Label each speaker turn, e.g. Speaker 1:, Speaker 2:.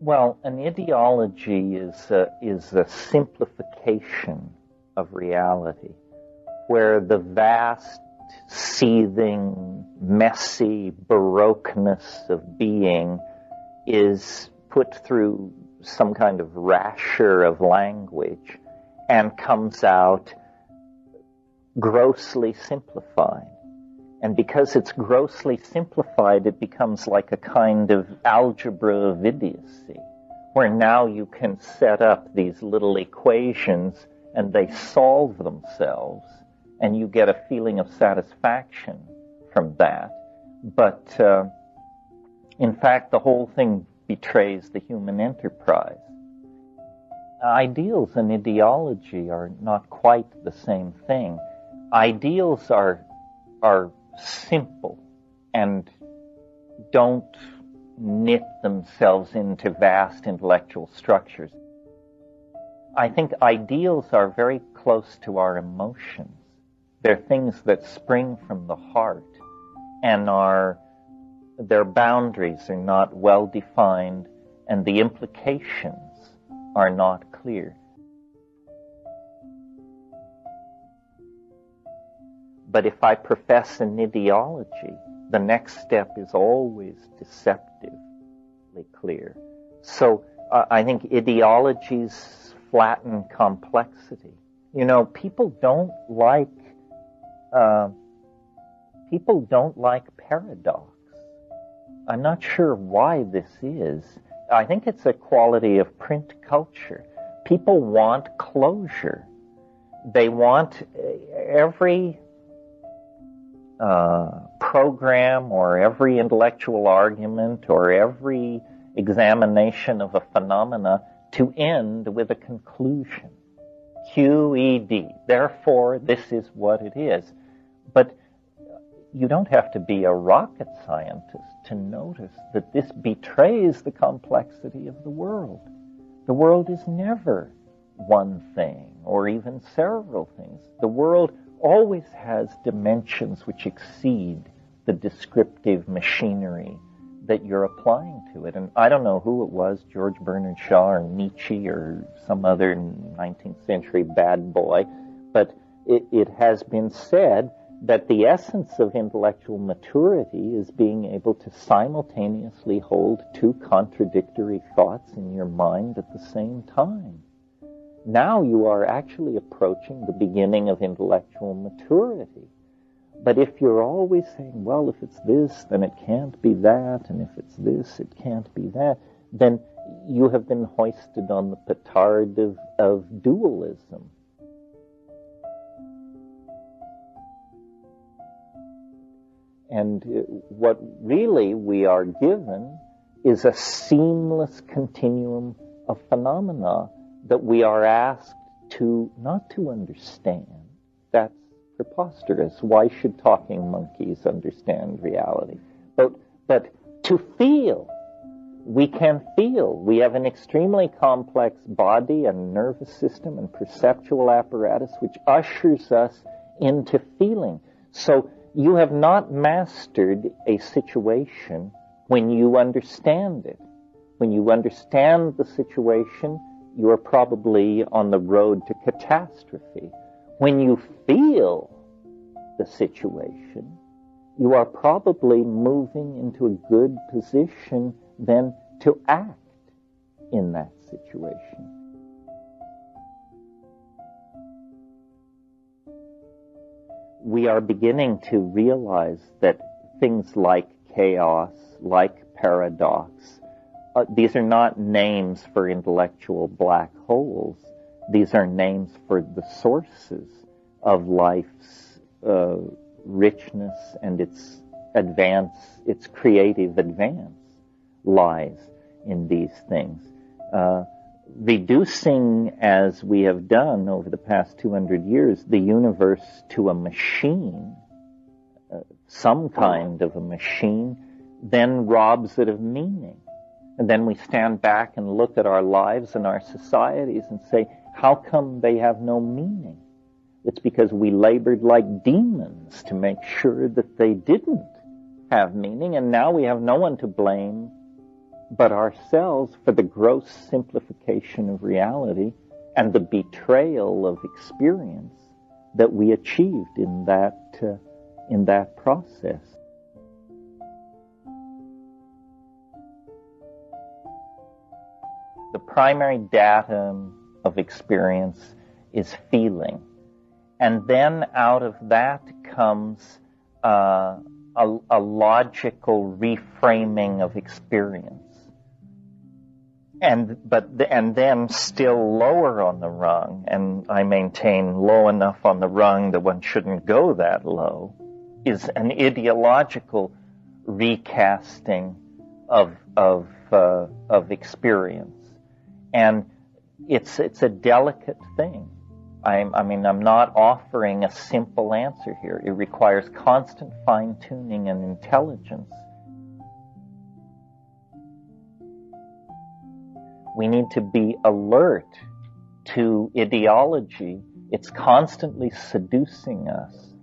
Speaker 1: Well, an ideology is a simplification of reality, where the vast, seething, messy baroqueness of being is put through some kind of rasher of language and comes out grossly simplified. And because it's grossly simplified, it becomes like a kind of algebra of idiocy, where now you can set up these little equations and they solve themselves, and you get a feeling of satisfaction from that. But in fact, the whole thing betrays the human enterprise. Ideals and ideology are not quite the same thing. Ideals are simple and don't knit themselves into vast intellectual structures. I think ideals are very close to our emotions. They're things that spring from the heart, and their boundaries are not well defined, and the implications are not clear. But if I profess an ideology, the next step is always deceptively clear. So I think ideologies flatten complexity. You know, people don't like paradox. I'm not sure why this is. I think it's a quality of print culture. People want closure. They want every program or every intellectual argument or every examination of a phenomena to end with a conclusion. QED. Therefore, this is what it is. But you don't have to be a rocket scientist to notice that this betrays the complexity of the world. The world is never one thing or even several things. The world always has dimensions which exceed the descriptive machinery that you're applying to it. And I don't know who it was, George Bernard Shaw or Nietzsche or some other 19th century bad boy, but it has been said that the essence of intellectual maturity is being able to simultaneously hold two contradictory thoughts in your mind at the same time. Now you are actually approaching the beginning of intellectual maturity. But if you're always saying, well, if it's this, then it can't be that, and if it's this, it can't be that, then you have been hoisted on the petard of dualism. And what really we are given is a seamless continuum of phenomena that we are asked to not to understand. That's preposterous. Why should talking monkeys understand reality? But to feel. We can feel. We have an extremely complex body and nervous system and perceptual apparatus which ushers us into feeling. So you have not mastered a situation when you understand it. When you understand the situation, you are probably on the road to catastrophe. When you feel the situation, you are probably moving into a good position then to act in that situation. We are beginning to realize that things like chaos, like paradox, these are not names for intellectual black holes. These are names for the sources of life's richness and its advance, its creative advance lies in these things. Reducing, as we have done over the past 200 years, the universe to a machine, some kind of a machine, then robs it of meaning. And then we stand back and look at our lives and our societies and say, how come they have no meaning? It's because we labored like demons to make sure that they didn't have meaning, and now we have no one to blame but ourselves for the gross simplification of reality and the betrayal of experience that we achieved in that process. The primary datum of experience is feeling. And then out of that comes a logical reframing of experience. And then still lower on the rung, and I maintain low enough on the rung that one shouldn't go that low, is an ideological recasting of experience. And it's a delicate thing. I'm not offering a simple answer here. It requires constant fine-tuning and intelligence. We need to be alert to ideology. It's constantly seducing us.